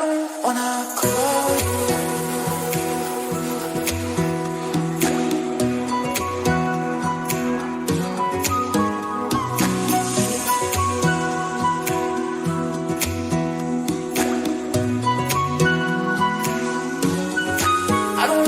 don't wanna call you. I don't wanna call you. I don't wanna call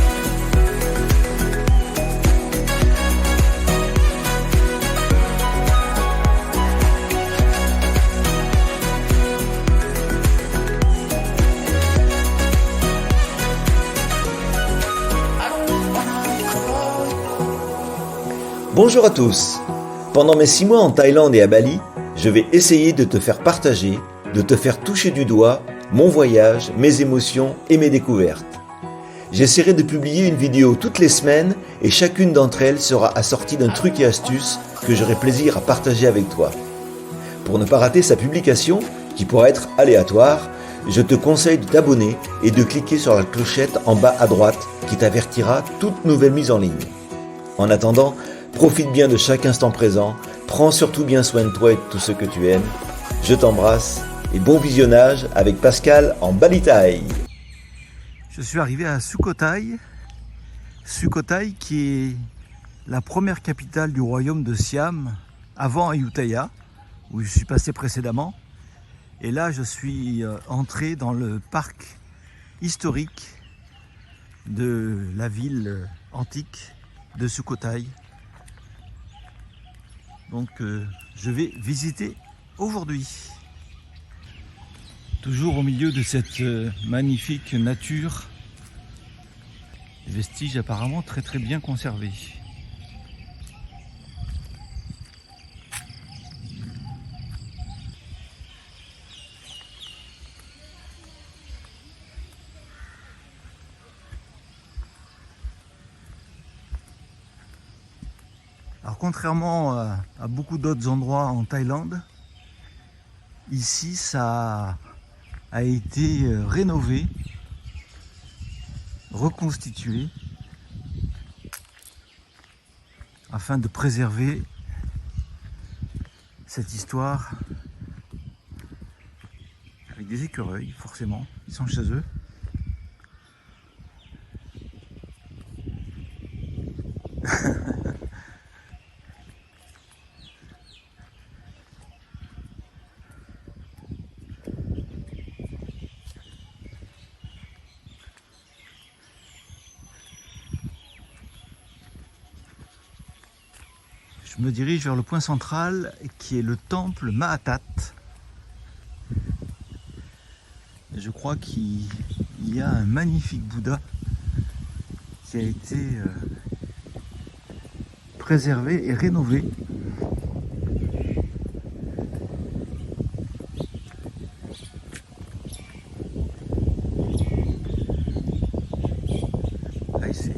you. I don't wanna call you. Bonjour à tous. Pendant mes 6 mois en Thaïlande et à Bali, je vais essayer de te faire partager, de te faire toucher du doigt mon voyage, mes émotions et mes découvertes. J'essaierai de publier une vidéo toutes les semaines et chacune d'entre elles sera assortie d'un truc et astuce que j'aurai plaisir à partager avec toi. Pour ne pas rater sa publication, qui pourra être aléatoire, je te conseille de t'abonner et de cliquer sur la clochette en bas à droite qui t'avertira toute nouvelle mise en ligne. En attendant, profite bien de chaque instant présent, prends surtout bien soin de toi et de tous ceux que tu aimes. Je t'embrasse et bon visionnage avec Pascal en Bali Thaï. Je suis arrivé à Sukhothai, Sukhothai qui est la première capitale du royaume de Siam avant Ayutthaya, où je suis passé précédemment. Et là, je suis entré dans le parc historique de la ville antique de Sukhothai. Donc, je vais visiter aujourd'hui. Toujours au milieu de cette magnifique nature, vestiges apparemment très très bien conservés. Alors contrairement à beaucoup d'autres endroits en Thaïlande, ici ça a été rénové, reconstitué, afin de préserver cette histoire avec des écureuils, forcément, ils sont chez eux. Je me dirige vers le point central qui est le temple Mahatat. Je crois qu'il y a un magnifique Bouddha qui a été préservé et rénové. Là, c'est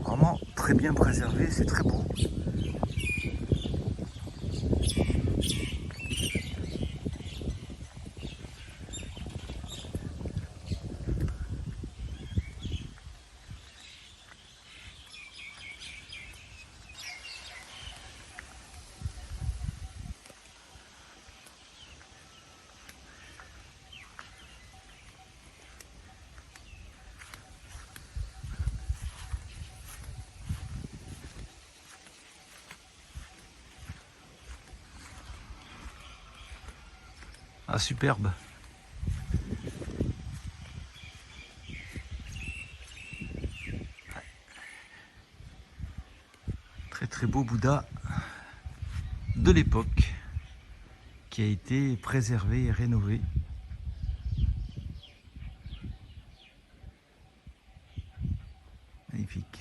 vraiment très bien préservé, c'est très beau. Ah, superbe. Très très beau Bouddha de l'époque qui a été préservé et rénové. Magnifique.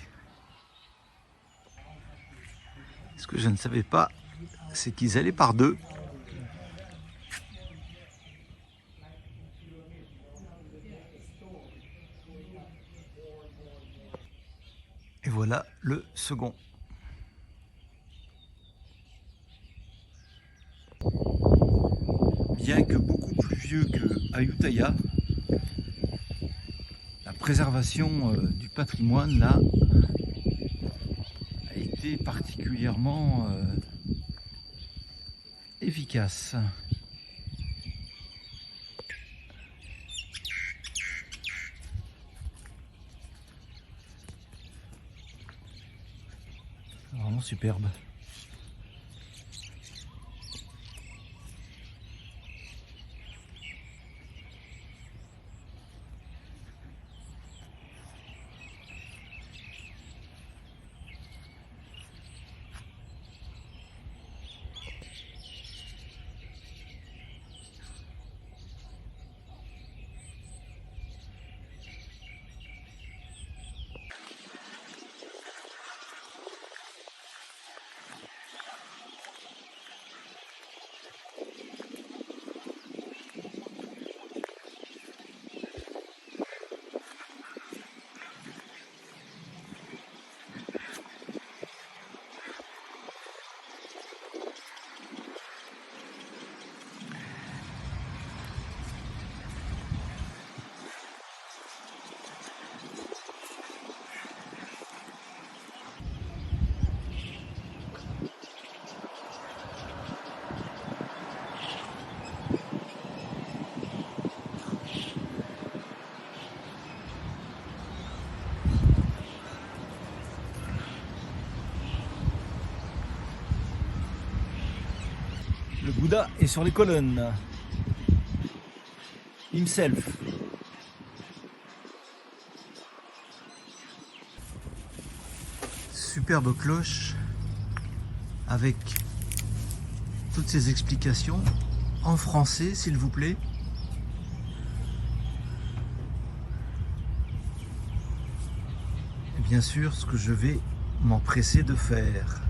Ce que je ne savais pas, c'est qu'ils allaient par deux. Et voilà. voilà le second. Bien que beaucoup plus vieux que Ayutthaya, la préservation du patrimoine là a été particulièrement efficace. Vraiment superbe. Le Bouddha est sur les colonnes. Himself. Superbe cloche avec toutes ces explications en français, s'il vous plaît. Et bien sûr, ce que je vais m'empresser de faire.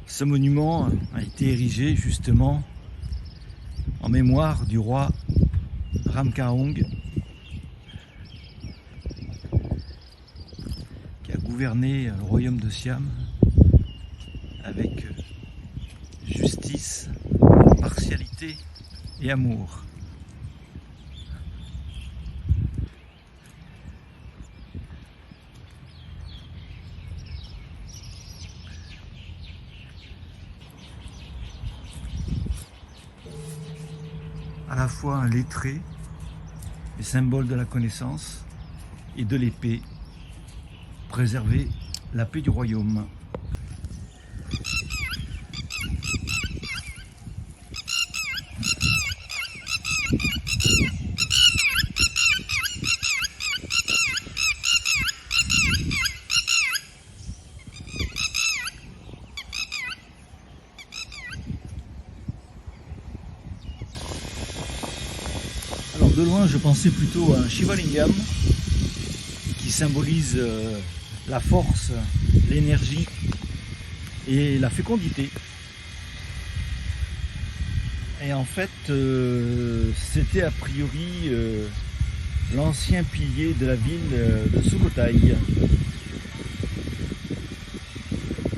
Ce monument a été érigé justement en mémoire du roi Ramkhaung qui a gouverné le royaume de Siam avec justice, partialité et amour. À la fois un lettré, les symboles de la connaissance et de l'épée, préserver la paix du royaume. Alors de loin, je pensais plutôt à un Shivalingam qui symbolise la force, l'énergie et la fécondité. Et en fait, c'était a priori l'ancien pilier de la ville de Sukhothai,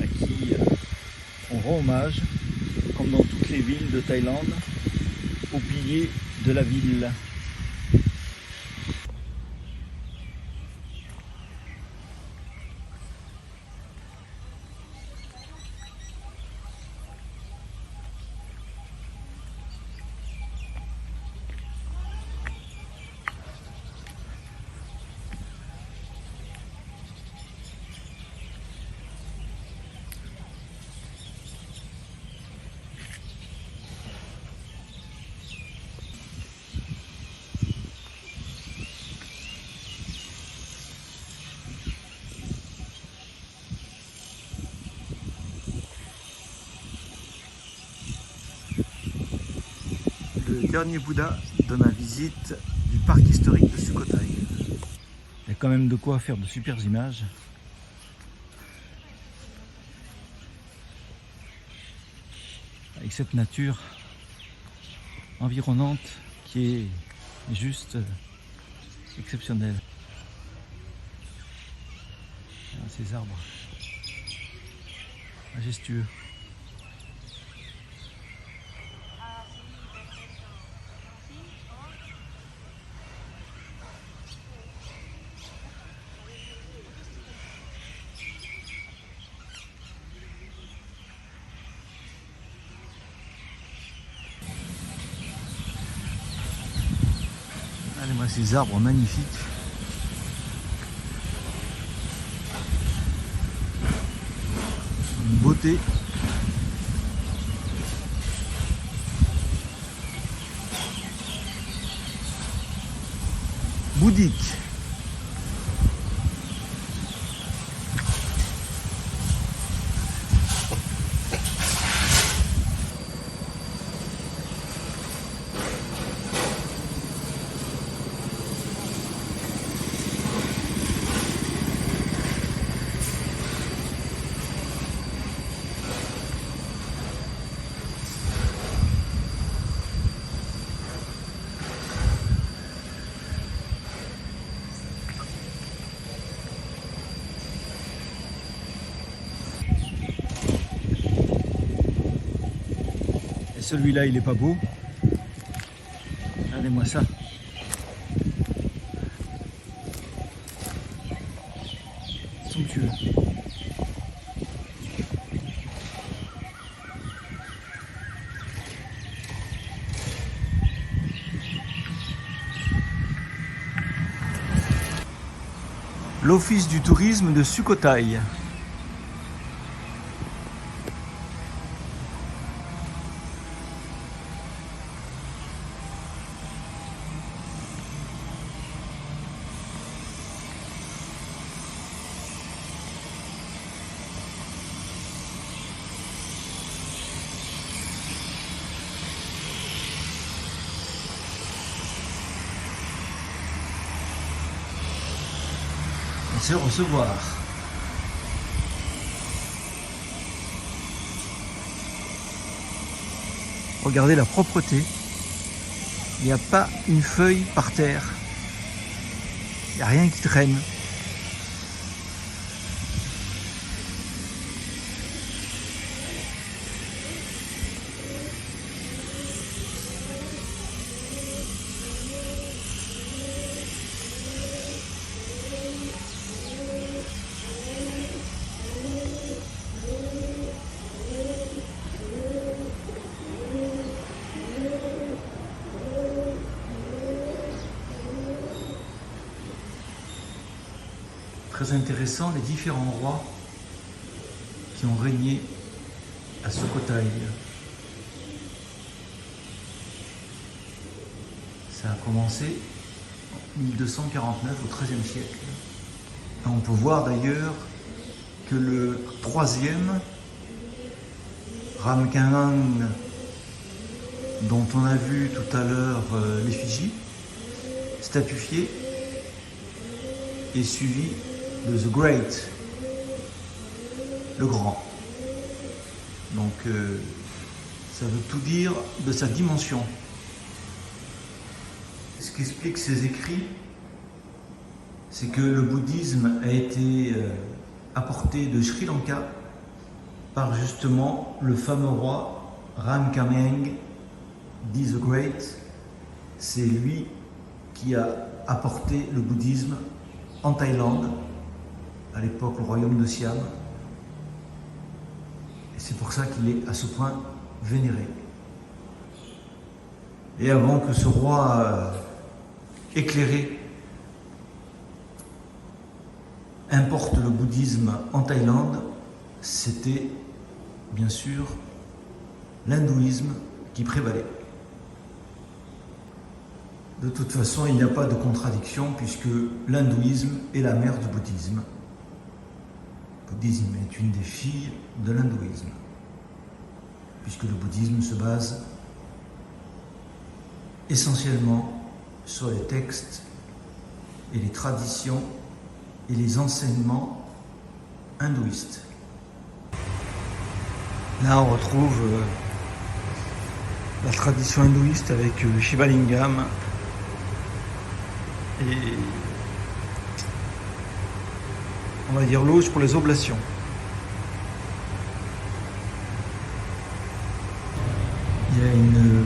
à qui on rend hommage, comme dans toutes les villes de Thaïlande, au pilier de la ville. le dernier Bouddha de ma visite du parc historique de Sukhothai. Il y a quand même de quoi faire de super images. Avec cette nature environnante qui est juste exceptionnelle. Ces arbres majestueux. Regardez-moi ces arbres magnifiques. Une beauté. Bouddhique. Celui-là, il est pas beau. Regardez-moi ça. Somptueux. L'Office du tourisme de Sukhothai. Se recevoir. Regardez la propreté. Il n'y a pas une feuille par terre. Il n'y a rien qui traîne. Très intéressant, les différents rois qui ont régné à Sukhothai. Ça a commencé en 1249, au XIIIe siècle. Et on peut voir d'ailleurs que le troisième, Ramkhamhaeng, dont on a vu tout à l'heure l'effigie, statufié, est suivi de The Great, le grand. Donc ça veut tout dire de sa dimension. Ce qu'expliquent ces écrits, c'est que le bouddhisme a été apporté de Sri Lanka par justement le fameux roi Ramkhamhaeng, dit The Great. C'est lui qui a apporté le bouddhisme en Thaïlande, à l'époque le royaume de Siam. Et c'est pour ça qu'il est à ce point vénéré. Et avant que ce roi éclairé importe le bouddhisme en Thaïlande, c'était bien sûr l'hindouisme qui prévalait. De toute façon, il n'y a pas de contradiction puisque l'hindouisme est la mère du bouddhisme. Le bouddhisme est une des filles de l'hindouisme, puisque le bouddhisme se base essentiellement sur les textes et les traditions et les enseignements hindouistes. Là, on retrouve la tradition hindouiste avec le Shiva Lingam et on va dire l'auge pour les oblations. Il y a une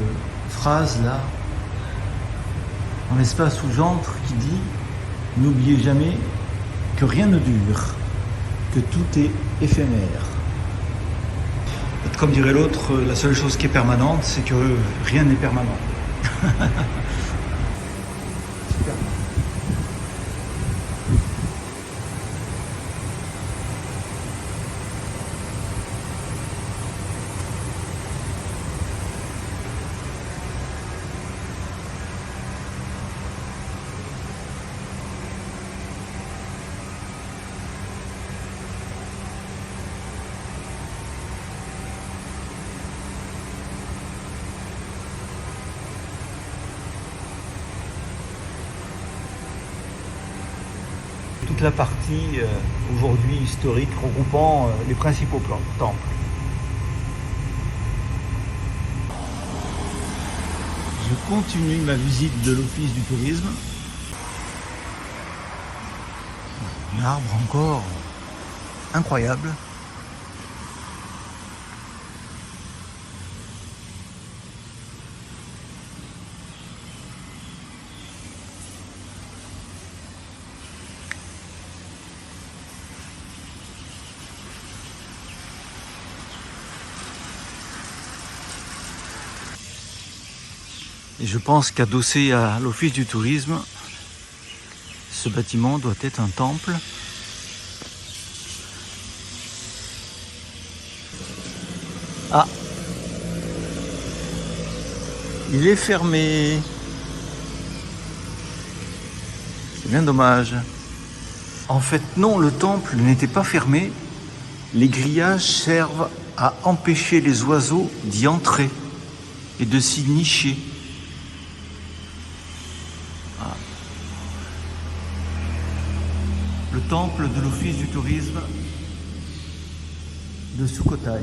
phrase là, en l'espace où j'entre, qui dit « N'oubliez jamais que rien ne dure, que tout est éphémère ». Comme dirait l'autre, la seule chose qui est permanente, c'est que rien n'est permanent. Super. Toute la partie aujourd'hui historique regroupant les principaux temples. Je continue ma visite de l'Office du tourisme. Un arbre encore incroyable. Et je pense qu'adossé à l'Office du tourisme, ce bâtiment doit être un temple. Ah, il est fermé. C'est bien dommage. En fait, non, le temple n'était pas fermé. Les grillages servent à empêcher les oiseaux d'y entrer et de s'y nicher. Le temple de l'Office du tourisme de Sukhothai.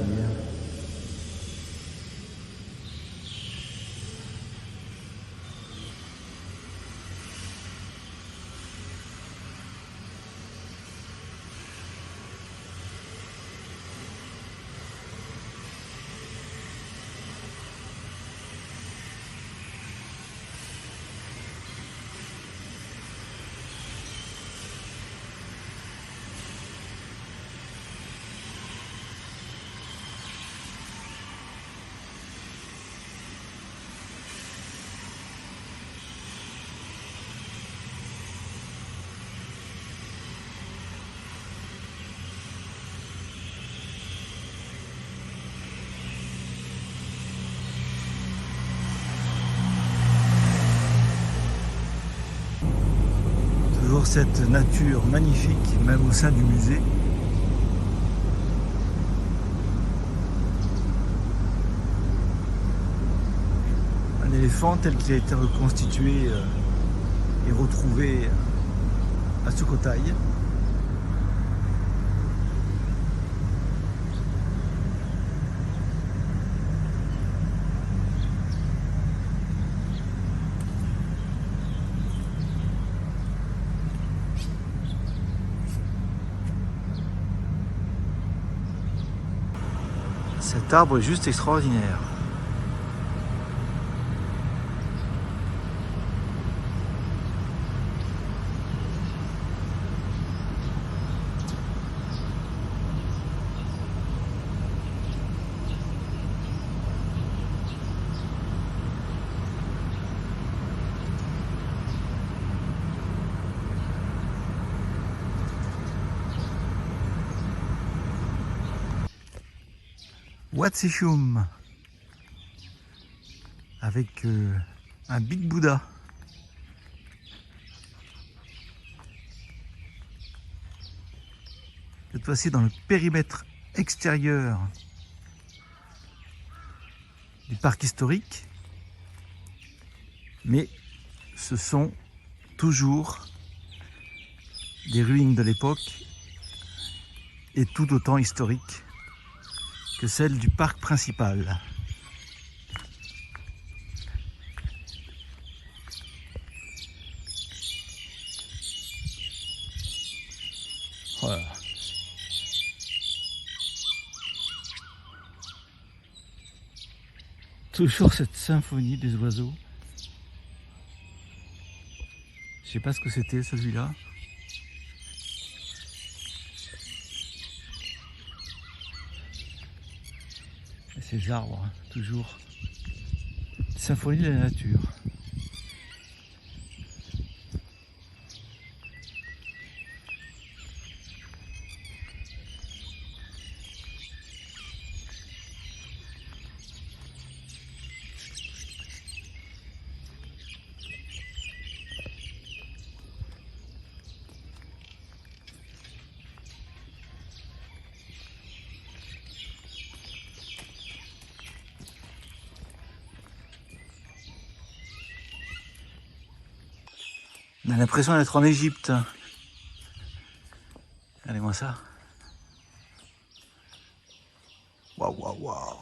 Toujours cette nature magnifique, même au sein du musée. Un éléphant tel qu'il a été reconstitué et retrouvé à Sukhothai. Cet arbre est juste extraordinaire. Watsishum avec un Big Bouddha. Cette fois-ci dans le périmètre extérieur du parc historique. mais ce sont toujours des ruines de l'époque et tout autant historiques que celles du parc principal. Voilà. Toujours cette symphonie des oiseaux. Je sais pas ce que c'était celui-là. Et ces arbres, hein, toujours. Symphonie de la nature. On a l'impression d'être en Égypte. Regardez-moi ça. Waouh, waouh, waouh.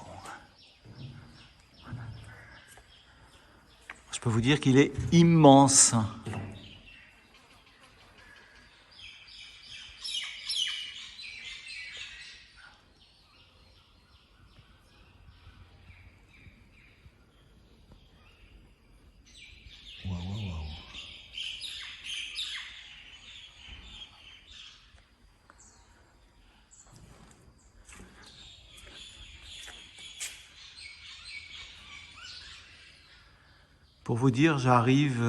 Je peux vous dire qu'il est immense. Waouh, waouh, waouh. Pour vous dire, j'arrive,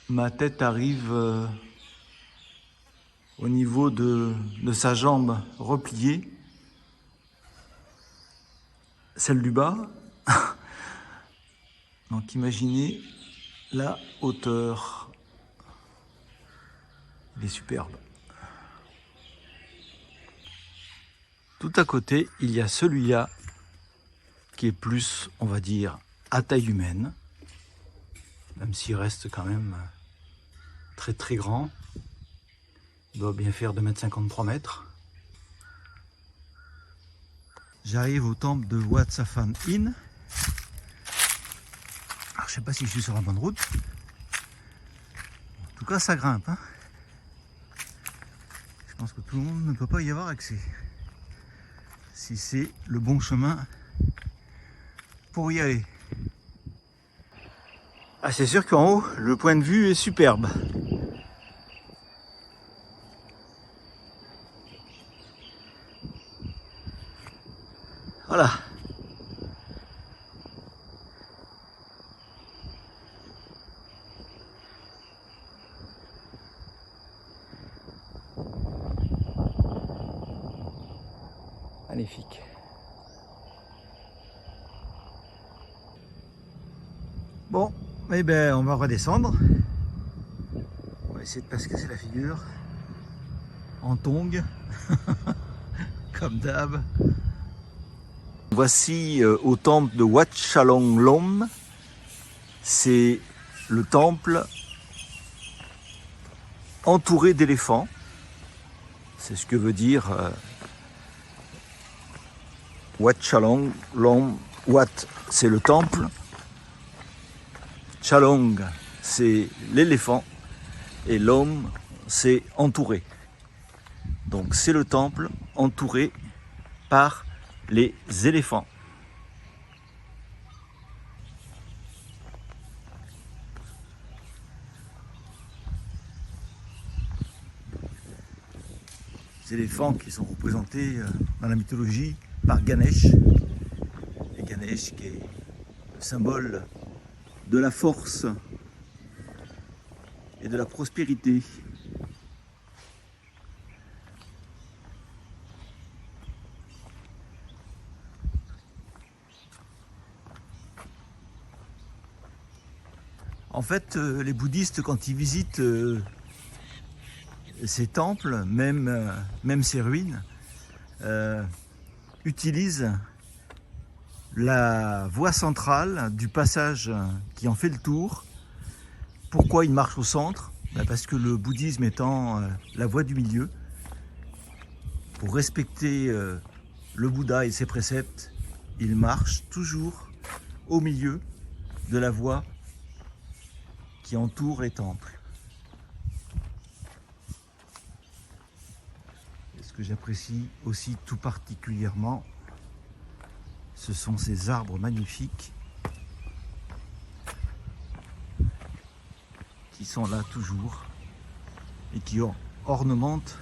ma tête arrive au niveau de sa jambe repliée, celle du bas. Donc imaginez la hauteur. Il est superbe. Tout à côté, il y a celui-là qui est plus, on va dire, à taille humaine, même s'il reste quand même très très grand. Il doit bien faire 2,53 m. J'arrive au temple de Wat Safan Inn. Alors, je sais pas si je suis sur la bonne route. En tout cas, ça grimpe, hein. Je pense que tout le monde ne peut pas y avoir accès. Si c'est le bon chemin pour y aller. Ah, c'est sûr qu'en haut, le point de vue est superbe. Voilà. Magnifique. Bon, eh ben, on va redescendre. On va essayer de pas se casser la figure. En tongs. Comme d'hab. Voici au temple de Wat Chalong-lom. C'est le temple entouré d'éléphants. C'est ce que veut dire Wat Chalong-lom. Wat, c'est le temple. Chalong, c'est l'éléphant. Et Lom, c'est entouré. Donc c'est le temple entouré par les éléphants. Les éléphants qui sont représentés dans la mythologie par Ganesh. Et Ganesh qui est le symbole de la force et de la prospérité. En fait, les bouddhistes, quand ils visitent ces temples, même ces ruines, utilisent la voie centrale du passage qui en fait le tour. Pourquoi il marche au centre? Parce que le bouddhisme étant la voie du milieu, pour respecter le Bouddha et ses préceptes, il marche toujours au milieu de la voie qui entoure les temples. Et ce que j'apprécie aussi tout particulièrement, ce sont ces arbres magnifiques qui sont là toujours et qui ornementent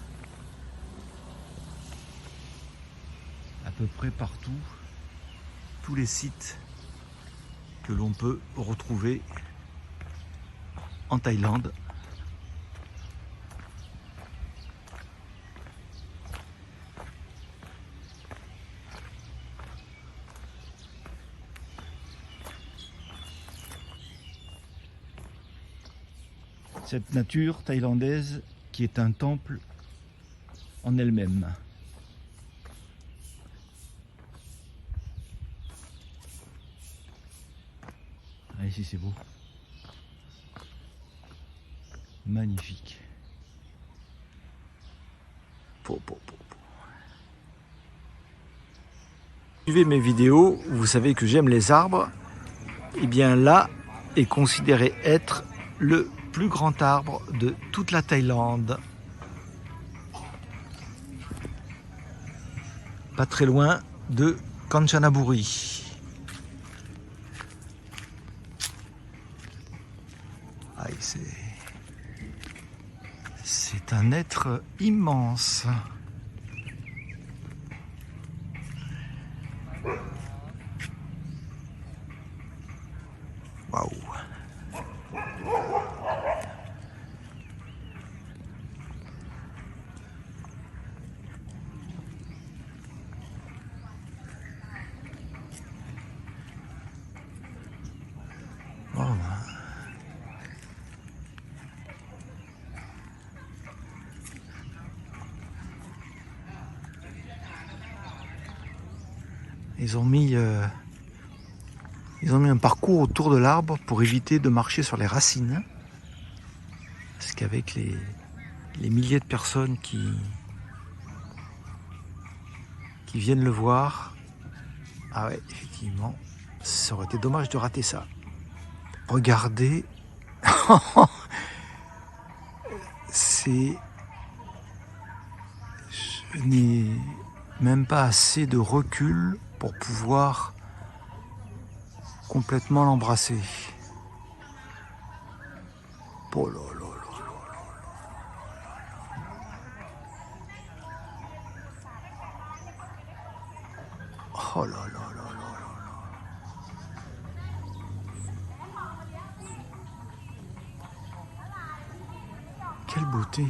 à peu près partout tous les sites que l'on peut retrouver en Thaïlande. Cette nature thaïlandaise qui est un temple en elle-même. Ah, ici c'est beau. Magnifique. Suivez mes vidéos, vous savez que j'aime les arbres. Et bien là est considéré être le plus grand arbre de toute la Thaïlande. Pas très loin de Kanchanaburi. Ah, c'est un être immense. Waouh. Ils ont mis un parcours autour de l'arbre pour éviter de marcher sur les racines. Parce qu'avec les milliers de personnes qui viennent le voir, ah ouais, effectivement, ça aurait été dommage de rater ça. Regardez, je n'ai même pas assez de recul pour pouvoir complètement l'embrasser. Oh là là là là là. Oh là là là là là. Quelle beauté.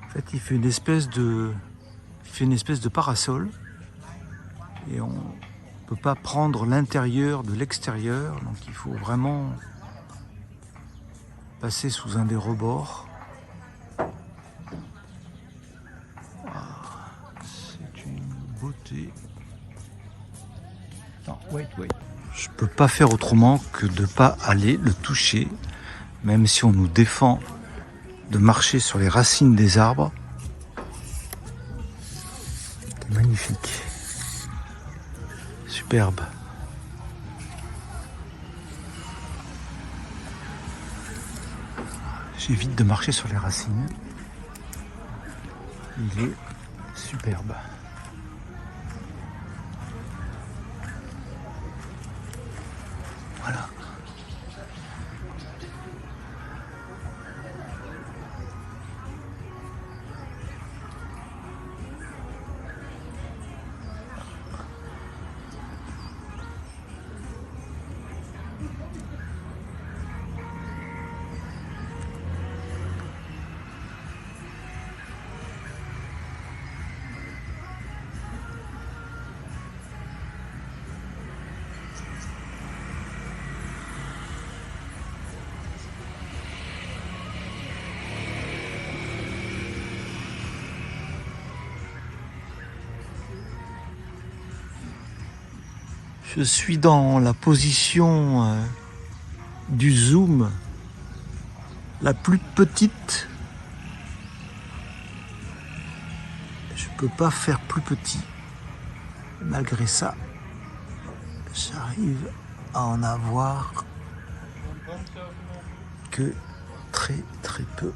En fait, il fait une espèce de parasol et on ne peut pas prendre l'intérieur de l'extérieur, donc il faut vraiment passer sous un des rebords. Ah, c'est une beauté. Non, wait. Je peux pas faire autrement que de pas aller le toucher, même si on nous défend de marcher sur les racines des arbres. C'est magnifique. Superbe. J'évite de marcher sur les racines. Il est superbe. Voilà. Je suis dans la position du zoom la plus petite. Je peux pas faire plus petit. Malgré ça, j'arrive à en avoir que très très peu.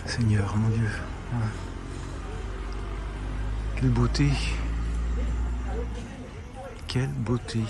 Seigneur, mon Dieu. Voilà. Quelle beauté. Quelle beauté.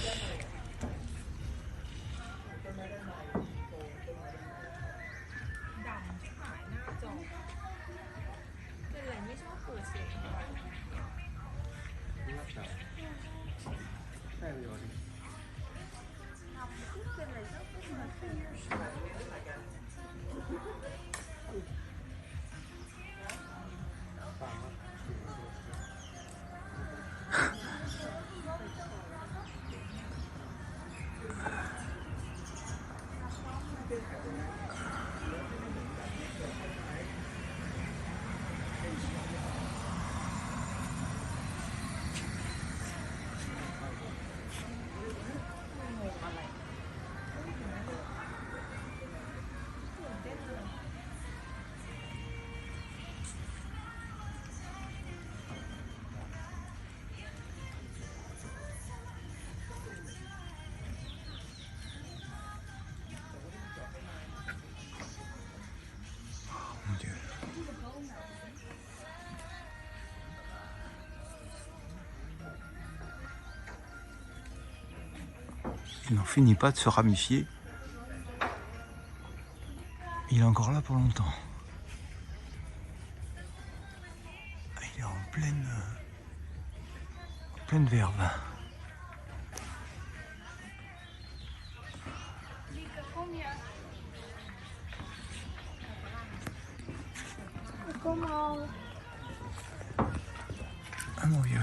Mon Dieu. Il n'en finit pas de se ramifier. Il est encore là pour longtemps. Il est en pleine verve. Ah mon vieux.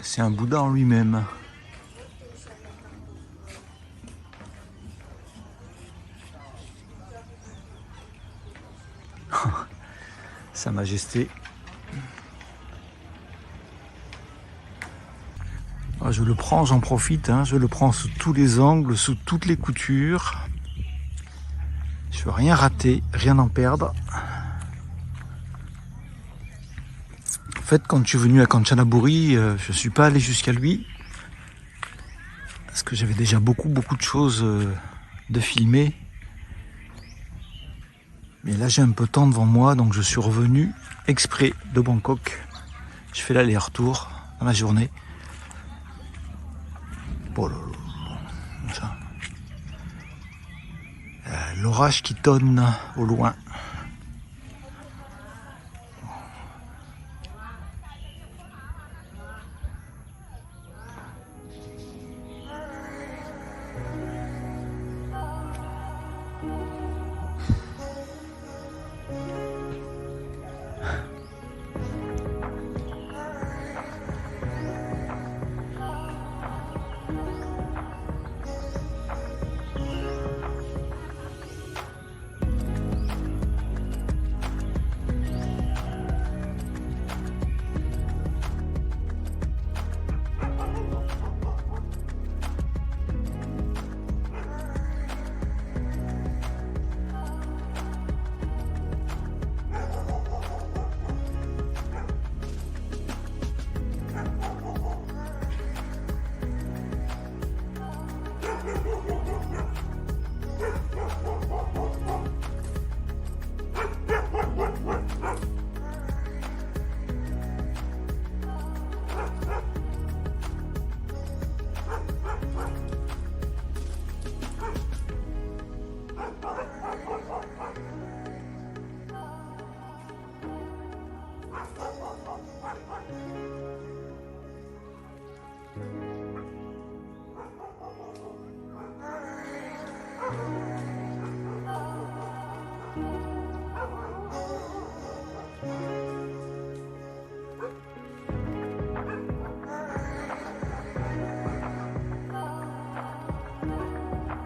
C'est un Bouddha en lui-même. Sa Majesté. Je le prends, j'en profite, hein, je le prends sous tous les angles, sous toutes les coutures. Je veux rien rater, rien en perdre. En fait, quand je suis venu à Kanchanaburi, je suis pas allé jusqu'à lui. Parce que j'avais déjà beaucoup de choses de filmer. Mais là, j'ai un peu de temps devant moi, donc je suis revenu exprès de Bangkok. Je fais l'aller-retour dans la journée. Oh là là, ça. L'orage qui tonne au loin.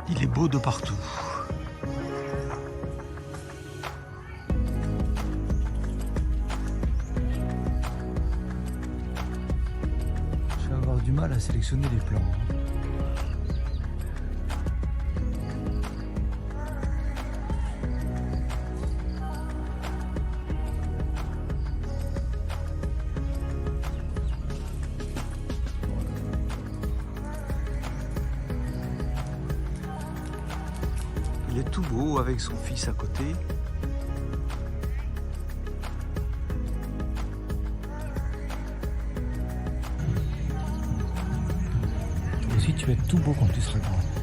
Il est beau de partout. Je vais avoir du mal à sélectionner les plans. Il est tout beau avec son fils à côté. Toi aussi tu vas être tout beau quand tu seras grand.